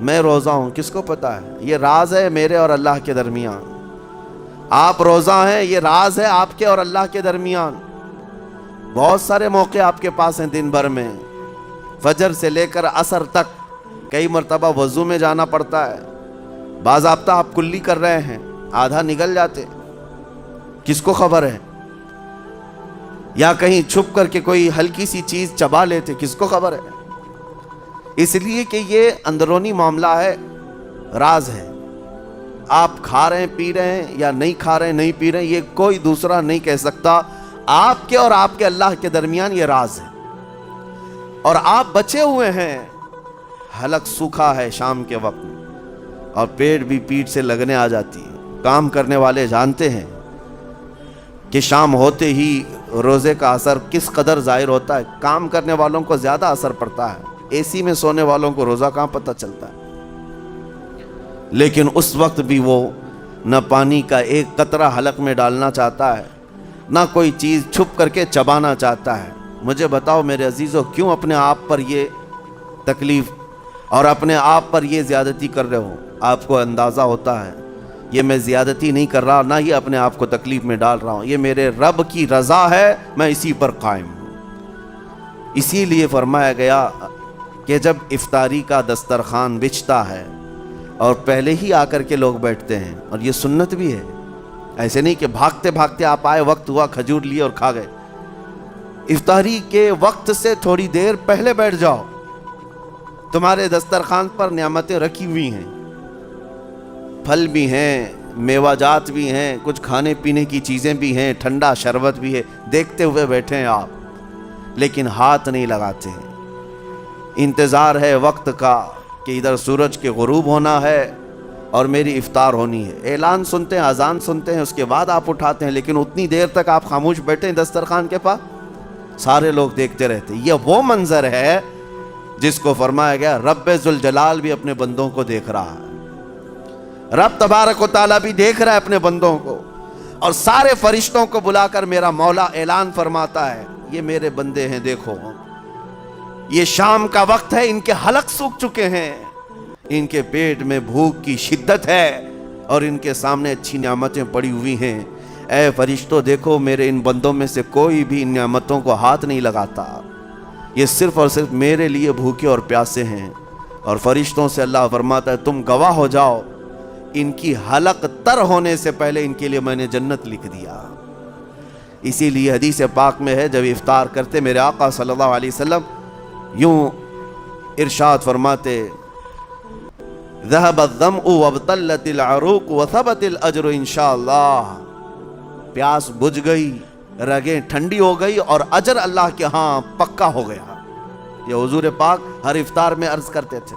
میں روزہ ہوں، کس کو پتا ہے؟ یہ راز ہے میرے اور اللہ کے درمیان. آپ روزہ ہیں، یہ راز ہے آپ کے اور اللہ کے درمیان. بہت سارے موقع آپ کے پاس ہیں دن بھر میں، فجر سے لے کر عصر تک. کئی مرتبہ وضو میں جانا پڑتا ہے، باضابطہ آپ کلی کر رہے ہیں، آدھا نگل جاتے، کس کو خبر ہے؟ یا کہیں چھپ کر کے کوئی ہلکی سی چیز چبا لیتے، کس کو خبر ہے؟ اس لیے کہ یہ اندرونی معاملہ ہے، راز ہے. آپ کھا رہے ہیں پی رہے ہیں یا نہیں کھا رہے ہیں نہیں پی رہے ہیں، یہ کوئی دوسرا نہیں کہہ سکتا. آپ کے اور آپ کے اللہ کے درمیان یہ راز ہے. اور آپ بچے ہوئے ہیں، حلق سوکھا ہے شام کے وقت میں، اور پیٹ بھی پیٹ سے لگنے آ جاتی ہے. کام کرنے والے جانتے ہیں کہ شام ہوتے ہی روزے کا اثر کس قدر ظاہر ہوتا ہے. کام کرنے والوں کو زیادہ اثر پڑتا ہے، اے سی میں سونے والوں کو روزہ کہاں پتہ چلتا ہے. لیکن اس وقت بھی وہ نہ پانی کا ایک قطرہ حلق میں ڈالنا چاہتا ہے، نہ کوئی چیز چھپ کر کے چبانا چاہتا ہے. مجھے بتاؤ میرے عزیزو، کیوں اپنے آپ پر یہ تکلیف اور اپنے آپ پر یہ زیادتی کر رہے ہو؟ آپ کو اندازہ ہوتا ہے یہ میں زیادتی نہیں کر رہا، نہ ہی اپنے آپ کو تکلیف میں ڈال رہا ہوں، یہ میرے رب کی رضا ہے، میں اسی پر قائم ہوں. اسی لیے فرمایا گیا کہ جب افطاری کا دسترخوان بچھتا ہے اور پہلے ہی آ کر کے لوگ بیٹھتے ہیں، اور یہ سنت بھی ہے، ایسے نہیں کہ بھاگتے بھاگتے آپ آئے، وقت ہوا کھجور لیے اور کھا گئے. افطاری کے وقت سے تھوڑی دیر پہلے بیٹھ جاؤ. تمہارے دسترخوان پر نعمتیں رکھی ہوئی ہیں، پھل بھی ہیں، میوہ جات بھی ہیں، کچھ کھانے پینے کی چیزیں بھی ہیں، ٹھنڈا شربت بھی ہے. دیکھتے ہوئے بیٹھے ہیں آپ، لیکن ہاتھ نہیں لگاتے ہیں. انتظار ہے وقت کا کہ ادھر سورج کے غروب ہونا ہے اور میری افطار ہونی ہے. اعلان سنتے ہیں، اذان سنتے ہیں، اس کے بعد آپ اٹھاتے ہیں، لیکن اتنی دیر تک آپ خاموش بیٹھے ہیں دسترخوان کے پاس، سارے لوگ دیکھتے رہتے ہیں. یہ وہ منظر ہے جس کو فرمایا گیا رب ذوالجلال بھی اپنے بندوں کو دیکھ رہا ہے. رب تبارک و تعالیٰ بھی دیکھ رہا ہے اپنے بندوں کو، اور سارے فرشتوں کو بلا کر میرا مولا اعلان فرماتا ہے یہ میرے بندے ہیں، دیکھو یہ شام کا وقت ہے، ان کے حلق سوکھ چکے ہیں، ان کے پیٹ میں بھوک کی شدت ہے، اور ان کے سامنے اچھی نعمتیں پڑی ہوئی ہیں. اے فرشتوں دیکھو، میرے ان بندوں میں سے کوئی بھی ان نعمتوں کو ہاتھ نہیں لگاتا، یہ صرف اور صرف میرے لیے بھوکے اور پیاسے ہیں. اور فرشتوں سے اللہ فرماتا ہے تم گواہ ہو جاؤ، ان کی حلق تر ہونے سے پہلے ان کے لیے میں نے جنت لکھ دیا. اسی لیے حدیث پاک میں ہے جب افطار کرتے میرے آقا صلی اللہ علیہ وسلم یوں ارشاد فرماتے ذهب الظمأ وابتلت العروق وثبت الاجر انشاءاللہ. پیاس بجھ گئی، رگیں ٹھنڈی ہو گئی، اور اجر اللہ کے ہاں پکا ہو گیا. یہ حضور پاک ہر افطار میں عرض کرتے تھے.